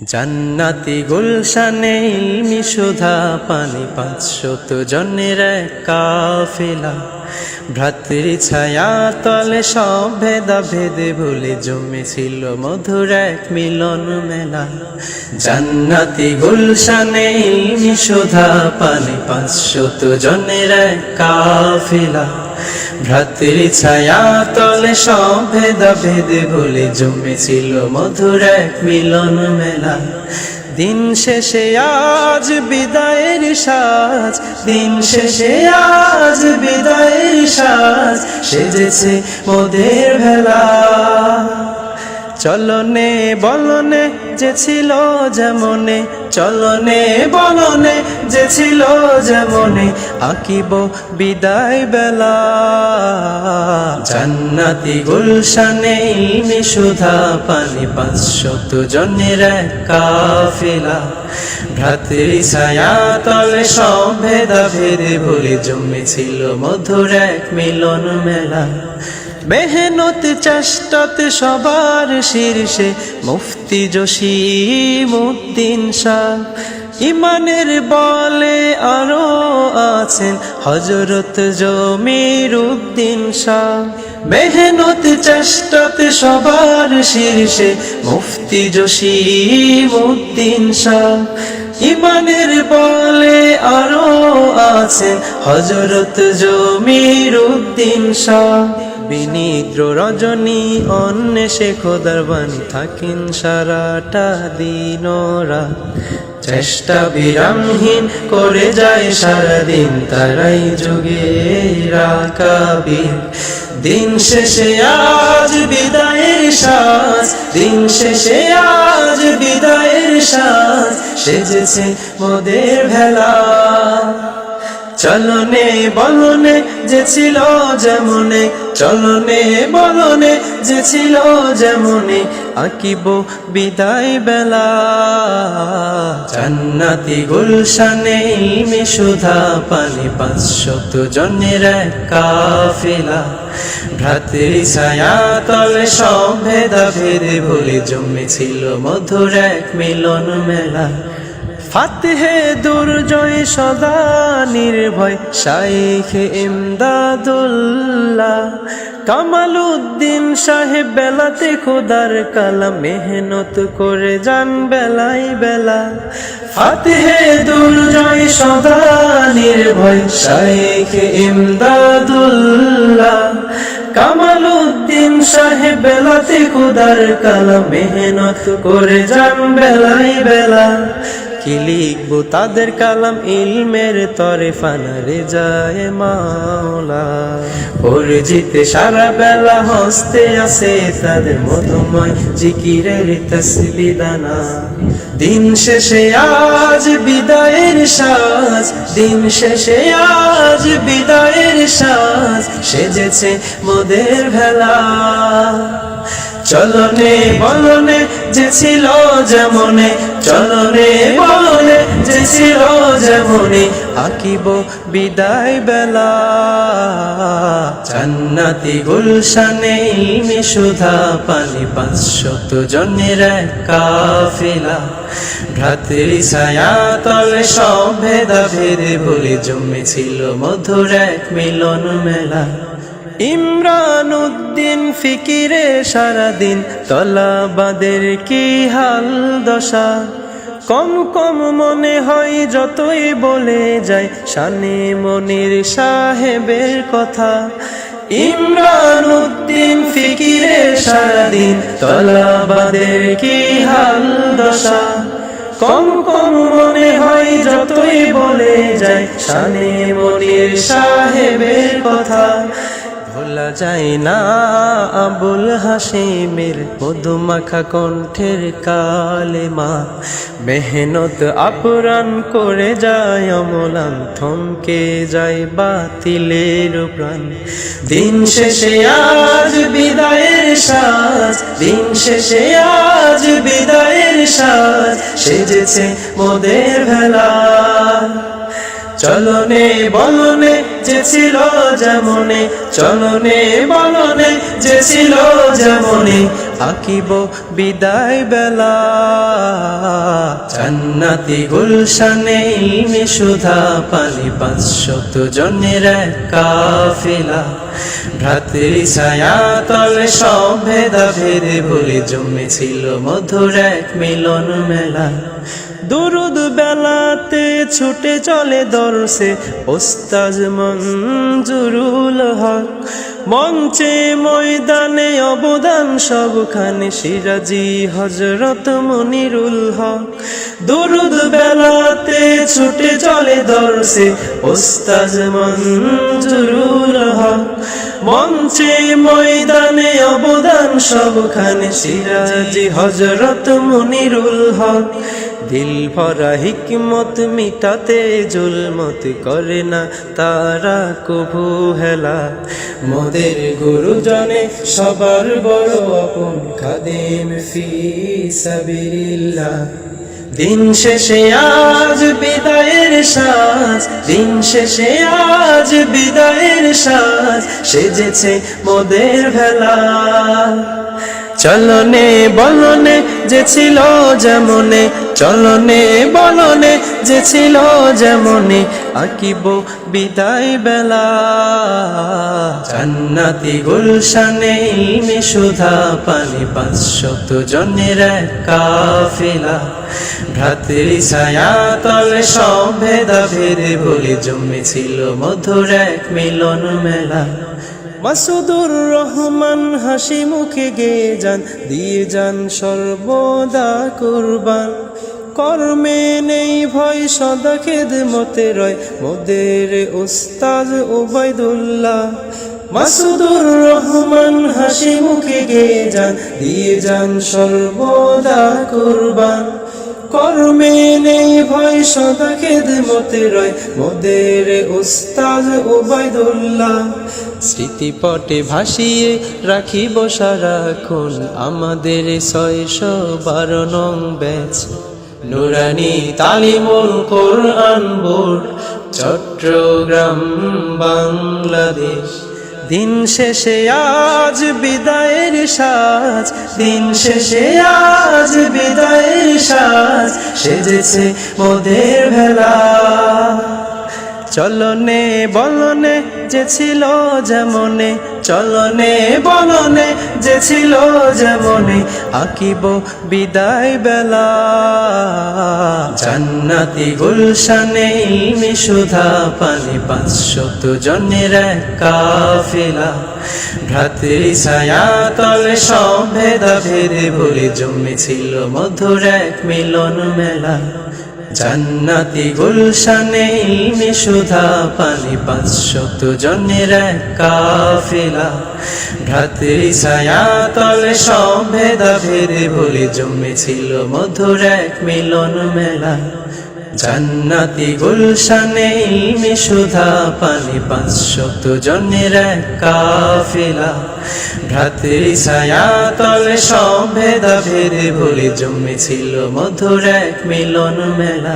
জান্নাতি গুলশানে ইলমি সুধা পানি 500 জনের এক কাফেলা। ভ্রাতৃ ছায়া তলে সব ভেদা ভেদে ভুলে জমেছিল মধুর এক মিলন মেলা। জান্নাতি গুলশানে ইলমি সুধা পানি 500 জনের এক কাফেলা। ভ্রাতৃ ছায়া তলে সব ভেদা ভেদে ভুলে জমেছিল মধুর এক মিলন মেলা। দিন শেষে আজ বিদায়ের সাজ, দিন শেষে আজ বিদায়ের সাজ, সেজেছে মোদের ভেলা। চলনে বলনে যে ছিল যেমনে, চলনে বলনে যে ছিল যেমনে, আঁকিব বিদায় বেলা। জান্নাতি গুলশানে ইলমি সুধা পানি 500 জনের এক কাফেলা। ভ্রাতৃ ছায়া তলে সব ভেদা ভেদে ভুলে জমেছিল মধুর এক মিলন মেলা। মেহনত চেষ্টাতে সবার শীর্ষে মুফতি জসিমউদ্দিন শাহ। ইমানের বলে আরো আছেন হযরত জমিরউদ্দিন শাহ। মেহনত চেষ্টাতে সবার শীর্ষে মুফতি জসিমউদ্দিন শাহ। ইমানের বলে আরো আছেন হযরত জমিরউদ্দিন শাহ। বিনিদ্র রজনী অন্বেষে খোদার বাণী থাকেন সারাটা দিন রাত। চেষ্টা বিরামহীন করে যায় সারাদিন তারাই যুগের আকাবির। দিন শেষে আজ বিদায়ের সাজ, দিন শেষে আজ বিদায়ের সাজ, সেজেছে মোদের ভেলা। চলনে বলনে যে ছিল যেমনে, চলনে বলনে যে ছিল যেমনে, আঁকিব বিদায় বেলা। জান্নাতি গুলশানে ইলমি সুধা পানি 500 জনের এক কাফেলা। ভ্রাতৃ ছায়া তলে সব ভেদা ভেদে ভুলে জমেছিল মধুর এক মিলন মেলা। ফাতেহে দুর্জয় সদা নির্ভয় শাইখ ইমদাদুল্লাহ। কামালউদ্দিন সাহেব বেলাতে খোদার কালাম মেহনত করে যান বেলায় বেলা। ফাতেহে দুর্জয় সদা নির্ভয় শাইখ ইমদাদুল্লাহ। কামালউদ্দিন সাহেব বেলাতে খোদার কালাম মেহনত করে যান বেলায় বেলা। কি লিখবো তাদের কালাম ইলমের তরে ফানারে যায় মাওলা। পরিজিতে সারা বেলা হস্তে আছে তাদের মধুময় জিকিরের তসবিহ দানা। দিন শেষে আজ বিদায়ের সাজ, দিন শেষে আজ বিদায়ের সাজ, সেজেছে মোদের ভেলা। চলনে বলনে যে ছিল যেমনে, চলনে বলনে যে ছিল যেমনে, আঁকিব বিদায় বেলা। জান্নাতি গুলশানে ইলমি সুধা পানি 500 জনের এক কাফেলা। ভ্রাতৃ ছায়া তলে সব ভেদা ভেদে ভুলে জমেছিল মধুর এক মিলন মেলা। ইমরান উদ্দিন ফিকিরে সারাদিন তলাবাদের কি হাল দশা। কম কম মনে হয় যতই বলে যায় শানে মনির সাহেবের কথা। ইমরান উদ্দিন ফিকিরে সারাদিন তলাবাদের কি হাল দশা। কম কম মনে হয় যতই বলে যায় শানে মনির সাহেবের কথা। ভোলা যায় না আবুল হাশিমের মধুমাখা কণ্ঠের কালেমা। মেহনত আপ্রাণ করে যায় অমলান, থমকে যায় বাতিলের প্রাণ। দিন শেষে আজ বিদায়ের সাজ, দিন শেষে আজ বিদায়ের সাজ, সেজেছে মোদের ভেলা। চলনে বলনে যে ছিল যেমনে, চলনে বলনে যে ছিল যেমনে, আঁকিব বিদায় বেলা। জান্নাতি গুলশানে ইলমে সুধা পানি 500 জনের এক কাফেলা ভ্রাতৃ ছায়া তলে সব ভেদাভেদ ভুলে জমেছিল মধুর এক মিলন মেলা দুরুদ বেলাতে ছুটে চলে দরসে ওস্তাদ মঞ্জুরুল হক মঞ্চে ময়দানে অবদান সবখানে সিরাজি হযরত মনিরুল হক দুরুদ বেলাতে ছুটে চলে দরসে ওস্তাদ মঞ্জুরুল হক মঞ্চে ময়দানে অবদান সবখানে সিরাজি হযরত মনিরুল হক দিল ভরা হিকমত মিটাতে জুলমত করে না তারা কভু হেলা মোদের গুরুজনে সবার বড় আপন খাদেম ফি সাবিলিল্লাহ দিন শেষে আজ বিদায়ের সাজ দিন শেষে আজ বিদায়ের সাজ সেজেছে মোদের ভেলা চলনে বলনে যে ছিল যেমনে চলনে বলনে যে ছিল যেমনে আকিব বিদায় বেলা জান্নাতি গুলশানে ইলমে সুধা পানি 500 জনের এক কাফেলা ভ্রাতৃ ছায়া তলে সব ভেদাভেদ ভুলে জমেছিল মধুর এক মিলন মেলা মাসুদুর রহমান হাসি মুখে গেয়ে যান দিয়ে যান সর্বদা কুরবান কর্মে নেই ভয় সদা খেদমতে রয় মোদের উস্তাদ উবাইদুল্লাহ মাসুদুর রহমান হাসি মুখে গেয়ে যান দিয়ে যান সর্বদা কুরবান কর্মে নেই ভয় সদা খেদমতে রয় মোদের উস্তাদ উবাইদুল্লাহ স্মৃতিপটে ভাসিয়ে রাখিব সারাক্ষণ আমাদের 612 নং ব্যাচ নুরানি তালিমুল কোরআন বোর্ড চট্টগ্রাম বাংলাদেশ দিন শেষে আজ বিদায়ের সাজ দিন শেষে আজ বিদায়ের সাজ সেজেছে মোদের ভেলা চলনে বলনে যে ছিল যেমনে চলনে বলনে যে ছিল যেমনে আকিব বিদায় বেলা জান্নাতি গুলশানে ইলমে সুধা পানি 500 জনের এক কাফেলা ভ্রাতৃ ছায়া তলে সব ভেদাভেদ ভুলে জমেছিল মধুর এক মিলন মেলা জান্নাতি গুলশানে ইলমে সুধা পানি 500 জনের এক কাফেলা ভ্রাতৃ ছায়া তলে সব ভেদাভেদ ভুলে জমেছিল মধুর এক মিলন মেলা জান্নাতি গুলশানে ইলমে সুধা পানি 500 জনের এক কাফেলা ভ্রাতৃ ছায়া তলে সব ভেদাভেদ ভুলে জমেছিল মধুর এক মিলন মেলা।